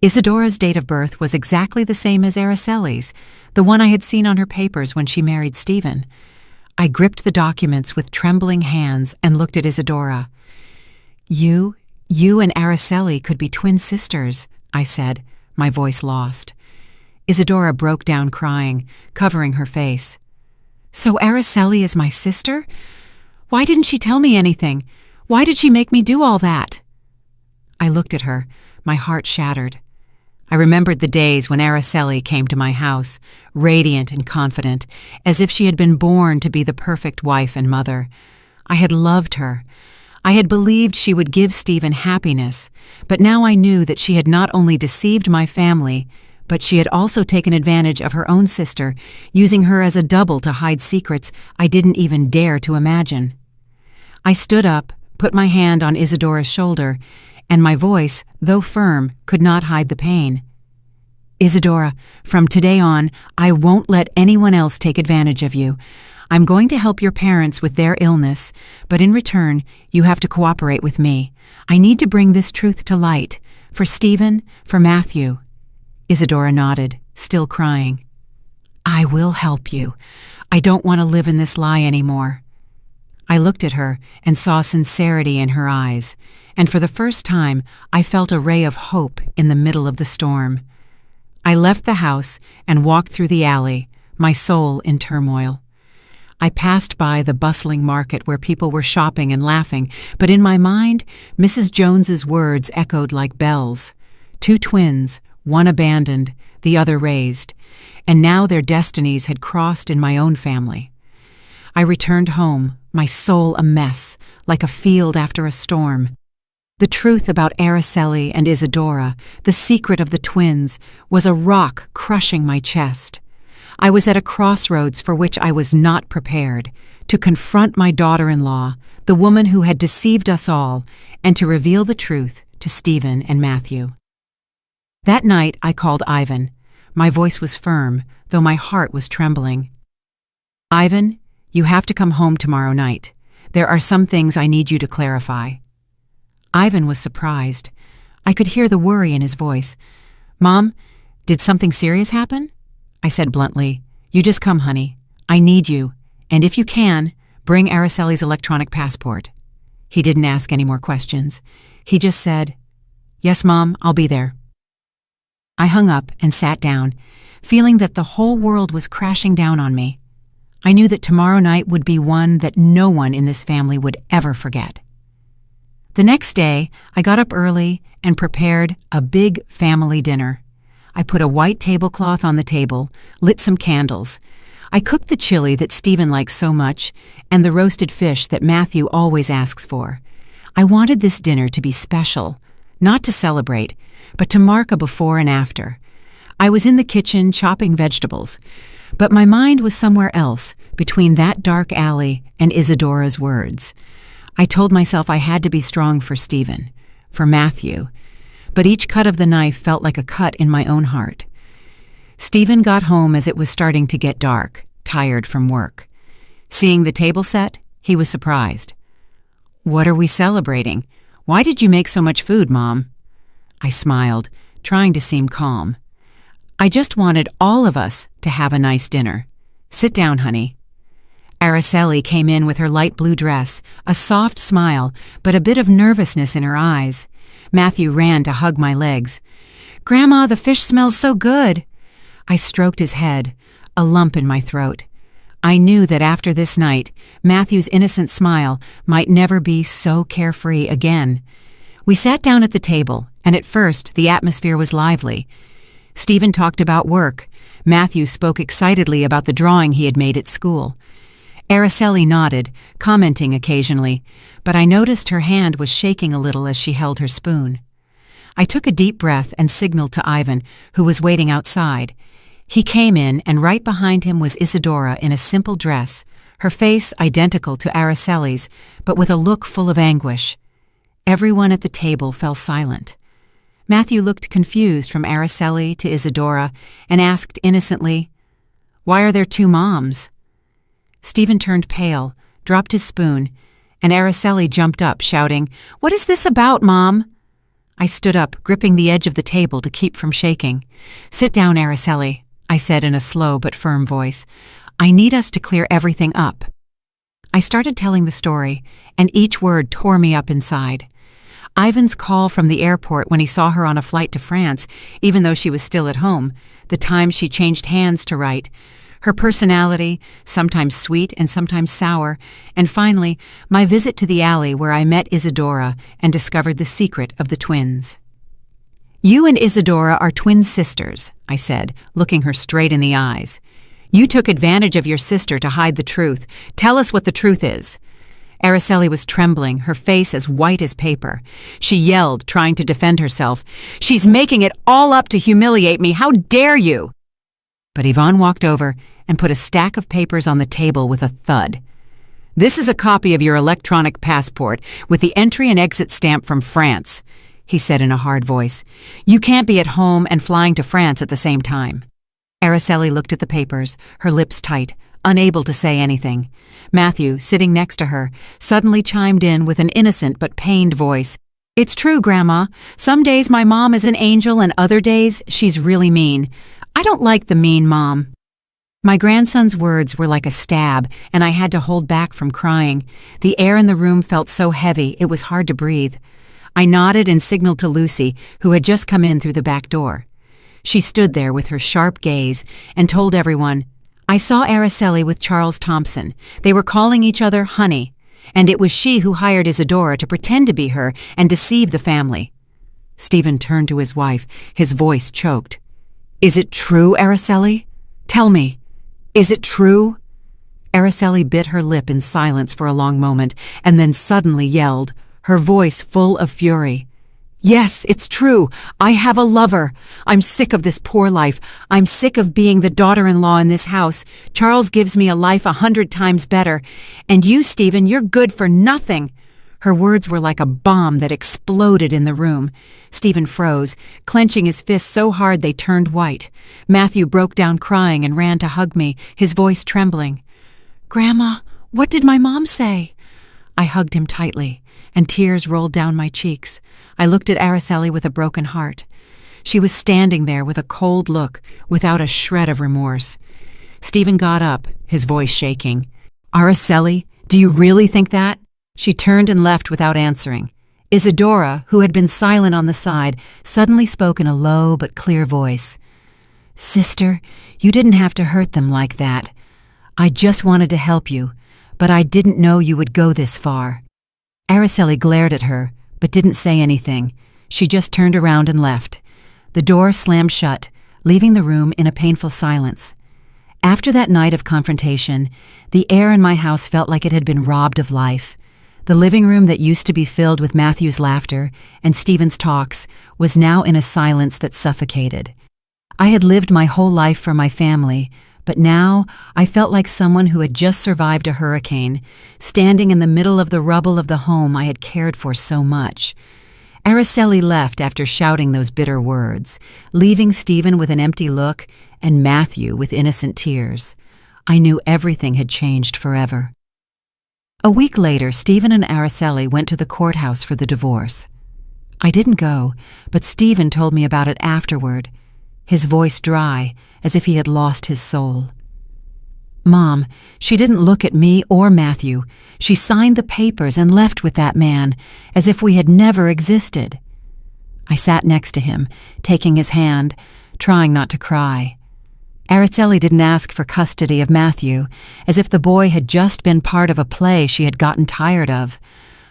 Isadora's date of birth was exactly the same as Araceli's, the one I had seen on her papers when she married Stephen. I gripped the documents with trembling hands and looked at Isadora. You and Araceli could be twin sisters, I said, my voice lost. Isadora broke down crying, covering her face. So Araceli is my sister? Why didn't she tell me anything? Why did she make me do all that? I looked at her, my heart shattered. I remembered the days when Araceli came to my house, radiant and confident, as if she had been born to be the perfect wife and mother. I had loved her. I had believed she would give Stephen happiness, but now I knew that she had not only deceived my family, but she had also taken advantage of her own sister, using her as a double to hide secrets I didn't even dare to imagine. I stood up, put my hand on Isadora's shoulder, and my voice, though firm, could not hide the pain. Isadora, from today on, I won't let anyone else take advantage of you. I'm going to help your parents with their illness, but in return, you have to cooperate with me. I need to bring this truth to light, for Stephen, for Matthew. Isadora nodded, still crying. I will help you. I don't want to live in this lie anymore. I looked at her and saw sincerity in her eyes, and for the first time, I felt a ray of hope in the middle of the storm. I left the house and walked through the alley, my soul in turmoil. I passed by the bustling market where people were shopping and laughing, but in my mind, Mrs. Jones's words echoed like bells. 2 twins, one abandoned, the other raised, and now their destinies had crossed in my own family. I returned home, my soul a mess, like a field after a storm. The truth about Araceli and Isadora, the secret of the twins, was a rock crushing my chest. I was at a crossroads for which I was not prepared, to confront my daughter-in-law, the woman who had deceived us all, and to reveal the truth to Stephen and Matthew. That night I called Ivan. My voice was firm, though my heart was trembling. Ivan, you have to come home tomorrow night. There are some things I need you to clarify. Ivan was surprised. I could hear the worry in his voice. Mom, did something serious happen? I said bluntly, you just come, honey. I need you, and if you can, bring Araceli's electronic passport. He didn't ask any more questions. He just said, yes, Mom, I'll be there. I hung up and sat down, feeling that the whole world was crashing down on me. I knew that tomorrow night would be one that no one in this family would ever forget. The next day, I got up early and prepared a big family dinner. I put a white tablecloth on the table, lit some candles. I cooked the chili that Stephen likes so much and the roasted fish that Matthew always asks for. I wanted this dinner to be special, not to celebrate, but to mark a before and after. I was in the kitchen chopping vegetables, but my mind was somewhere else, between that dark alley and Isadora's words. I told myself I had to be strong for Stephen, for Matthew, but each cut of the knife felt like a cut in my own heart. Stephen got home as it was starting to get dark, tired from work. Seeing the table set, he was surprised. What are we celebrating? Why did you make so much food, Mom? I smiled, trying to seem calm. I just wanted all of us to have a nice dinner. Sit down, honey. Araceli came in with her light blue dress, a soft smile, but a bit of nervousness in her eyes. Matthew ran to hug my legs. Grandma, the fish smells so good. I stroked his head, a lump in my throat. I knew that after this night, Matthew's innocent smile might never be so carefree again. We sat down at the table, and at first the atmosphere was lively. Stephen talked about work. Matthew spoke excitedly about the drawing he had made at school. Araceli nodded, commenting occasionally, but I noticed her hand was shaking a little as she held her spoon. I took a deep breath and signaled to Ivan, who was waiting outside. He came in, and right behind him was Isadora in a simple dress, her face identical to Araceli's, but with a look full of anguish. Everyone at the table fell silent. Matthew looked confused from Araceli to Isadora and asked innocently, "Why are there 2 moms?" Stephen turned pale, dropped his spoon, and Araceli jumped up, shouting, "What is this about, Mom?" I stood up, gripping the edge of the table to keep from shaking. "Sit down, Araceli," I said in a slow but firm voice. "I need us to clear everything up." I started telling the story, and each word tore me up inside. Ivan's call from the airport when he saw her on a flight to France, even though she was still at home, the time she changed hands to write, her personality, sometimes sweet and sometimes sour, and finally, my visit to the alley where I met Isadora and discovered the secret of the twins. "You and Isadora are twin sisters," I said, looking her straight in the eyes. "You took advantage of your sister to hide the truth. Tell us what the truth is." Araceli was trembling, her face as white as paper. She yelled, trying to defend herself. "She's making it all up to humiliate me. How dare you?" But Yvonne walked over and put a stack of papers on the table with a thud. "This is a copy of your electronic passport with the entry and exit stamp from France," he said in a hard voice. "You can't be at home and flying to France at the same time." Araceli looked at the papers, her lips tight, unable to say anything. Matthew, sitting next to her, suddenly chimed in with an innocent but pained voice. "It's true, Grandma. Some days my mom is an angel and other days she's really mean. I don't like the mean mom." My grandson's words were like a stab, and I had to hold back from crying. The air in the room felt so heavy it was hard to breathe. I nodded and signaled to Lucy, who had just come in through the back door. She stood there with her sharp gaze and told everyone, "I saw Araceli with Charles Thompson. They were calling each other honey, and it was she who hired Isadora to pretend to be her and deceive the family." Stephen turned to his wife, his voice choked. "Is it true, Araceli? Tell me, is it true?" Araceli bit her lip in silence for a long moment and then suddenly yelled, her voice full of fury. "Yes, it's true. I have a lover. I'm sick of this poor life. I'm sick of being the daughter-in-law in this house. Charles gives me a life 100 times better. And you, Stephen, you're good for nothing." Her words were like a bomb that exploded in the room. Stephen froze, clenching his fists so hard they turned white. Matthew broke down crying and ran to hug me, his voice trembling. "Grandma, what did my mom say?" I hugged him tightly, and tears rolled down my cheeks. I looked at Araceli with a broken heart. She was standing there with a cold look, without a shred of remorse. Stephen got up, his voice shaking. "Araceli, do you really think that?" She turned and left without answering. Isadora, who had been silent on the side, suddenly spoke in a low but clear voice. "Sister, you didn't have to hurt them like that. I just wanted to help you, but I didn't know you would go this far." Araceli glared at her, but didn't say anything. She just turned around and left. The door slammed shut, leaving the room in a painful silence. After that night of confrontation, the air in my house felt like it had been robbed of life. The living room that used to be filled with Matthew's laughter and Stephen's talks was now in a silence that suffocated. I had lived my whole life for my family, but now I felt like someone who had just survived a hurricane, standing in the middle of the rubble of the home I had cared for so much. Araceli left after shouting those bitter words, leaving Stephen with an empty look and Matthew with innocent tears. I knew everything had changed forever. A week later, Stephen and Araceli went to the courthouse for the divorce. I didn't go, but Stephen told me about it afterward, his voice dry, as if he had lost his soul. "Mom, she didn't look at me or Matthew. She signed the papers and left with that man, as if we had never existed." I sat next to him, taking his hand, trying not to cry. Araceli didn't ask for custody of Matthew, as if the boy had just been part of a play she had gotten tired of.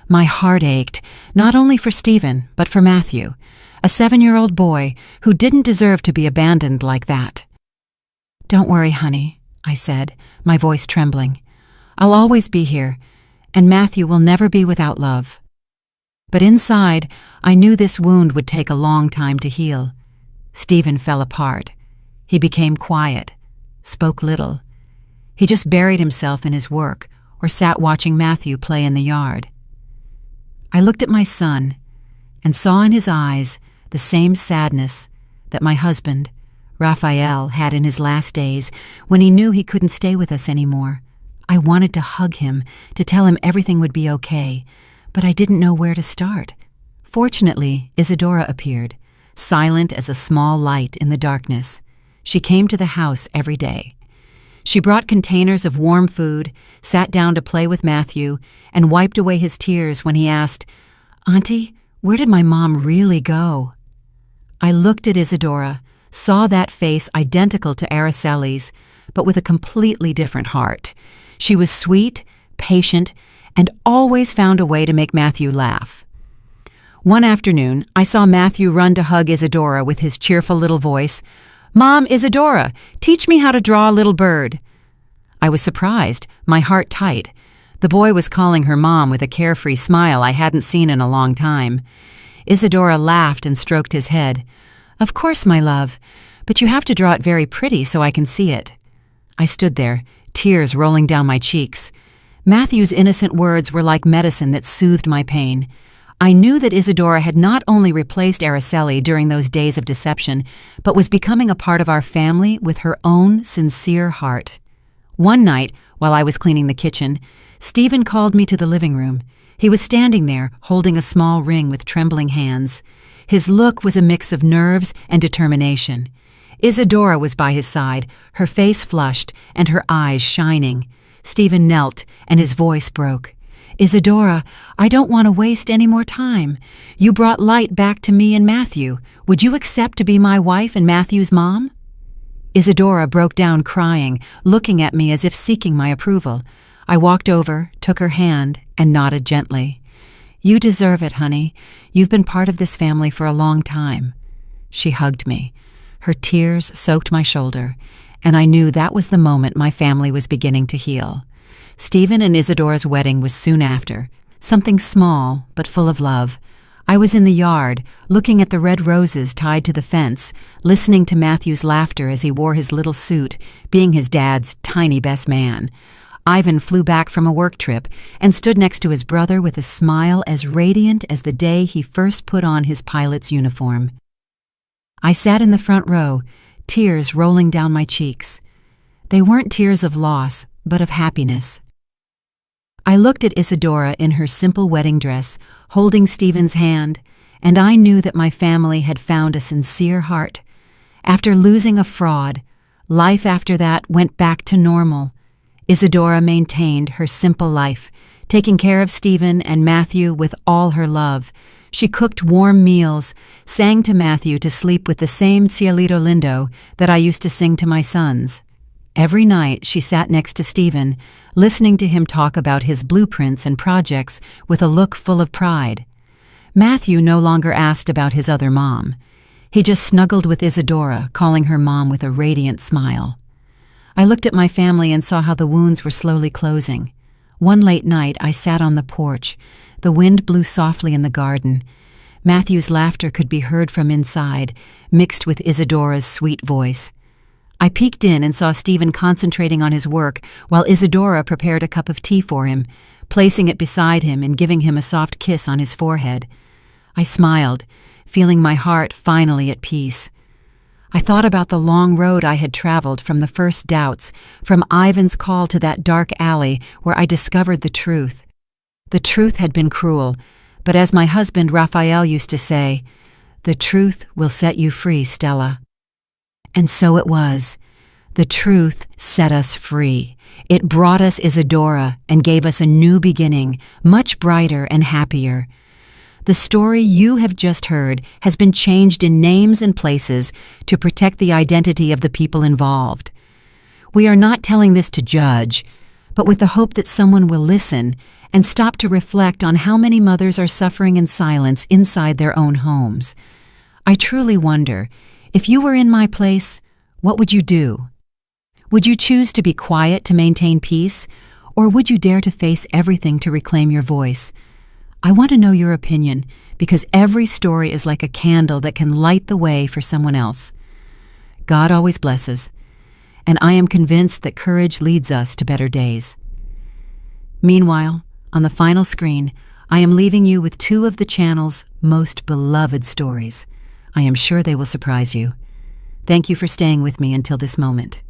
My heart ached, not only for Stephen, but for Matthew, a 7-year-old boy who didn't deserve to be abandoned like that. "Don't worry, honey," I said, my voice trembling. "I'll always be here, and Matthew will never be without love." But inside, I knew this wound would take a long time to heal. Stephen fell apart. He became quiet, spoke little. He just buried himself in his work or sat watching Matthew play in the yard. I looked at my son and saw in his eyes the same sadness that my husband, Raphael, had in his last days when he knew he couldn't stay with us anymore. I wanted to hug him, to tell him everything would be okay, but I didn't know where to start. Fortunately, Isadora appeared, silent as a small light in the darkness. She came to the house every day. She brought containers of warm food, sat down to play with Matthew, and wiped away his tears when he asked, "Auntie, where did my mom really go?" I looked at Isadora, saw that face identical to Araceli's, but with a completely different heart. She was sweet, patient, and always found a way to make Matthew laugh. One afternoon, I saw Matthew run to hug Isadora with his cheerful little voice. "Mom, Isadora, teach me how to draw a little bird." I was surprised, my heart tight. The boy was calling her mom with a carefree smile I hadn't seen in a long time. Isadora laughed and stroked his head. "Of course, my love, but you have to draw it very pretty so I can see it." I stood there, tears rolling down my cheeks. Matthew's innocent words were like medicine that soothed my pain. I knew that Isadora had not only replaced Araceli during those days of deception, but was becoming a part of our family with her own sincere heart. One night, while I was cleaning the kitchen, Stephen called me to the living room. He was standing there, holding a small ring with trembling hands. His look was a mix of nerves and determination. Isadora was by his side, her face flushed and her eyes shining. Stephen knelt, and his voice broke. "Isadora, I don't want to waste any more time. You brought light back to me and Matthew. Would you accept to be my wife and Matthew's mom?" Isadora broke down crying, looking at me as if seeking my approval. I walked over, took her hand, and nodded gently. "You deserve it, honey. You've been part of this family for a long time." She hugged me. Her tears soaked my shoulder, and I knew that was the moment my family was beginning to heal. Stephen and Isadora's wedding was soon after, something small but full of love. I was in the yard, looking at the red roses tied to the fence, listening to Matthew's laughter as he wore his little suit, being his dad's tiny best man. Ivan flew back from a work trip and stood next to his brother with a smile as radiant as the day he first put on his pilot's uniform. I sat in the front row, tears rolling down my cheeks. They weren't tears of loss, but of happiness. I looked at Isadora in her simple wedding dress, holding Stephen's hand, and I knew that my family had found a sincere heart. After losing a fraud, life after that went back to normal. Isadora maintained her simple life, taking care of Stephen and Matthew with all her love. She cooked warm meals, sang to Matthew to sleep with the same Cielito Lindo that I used to sing to my sons. Every night she sat next to Stephen, listening to him talk about his blueprints and projects with a look full of pride. Matthew no longer asked about his other mom. He just snuggled with Isadora, calling her mom with a radiant smile. I looked at my family and saw how the wounds were slowly closing. One late night, I sat on the porch. The wind blew softly in the garden. Matthew's laughter could be heard from inside, mixed with Isadora's sweet voice. I peeked in and saw Stephen concentrating on his work while Isadora prepared a cup of tea for him, placing it beside him and giving him a soft kiss on his forehead. I smiled, feeling my heart finally at peace. I thought about the long road I had traveled from the first doubts, from Ivan's call to that dark alley where I discovered the truth. The truth had been cruel, but as my husband Raphael used to say, "The truth will set you free, Stella." And so it was. The truth set us free. It brought us Isadora and gave us a new beginning, much brighter and happier. The story you have just heard has been changed in names and places to protect the identity of the people involved. We are not telling this to judge, but with the hope that someone will listen and stop to reflect on how many mothers are suffering in silence inside their own homes. I truly wonder, if you were in my place, what would you do? Would you choose to be quiet to maintain peace, or would you dare to face everything to reclaim your voice? I want to know your opinion, because every story is like a candle that can light the way for someone else. God always blesses, and I am convinced that courage leads us to better days. Meanwhile, on the final screen, I am leaving you with two of the channel's most beloved stories. I am sure they will surprise you. Thank you for staying with me until this moment.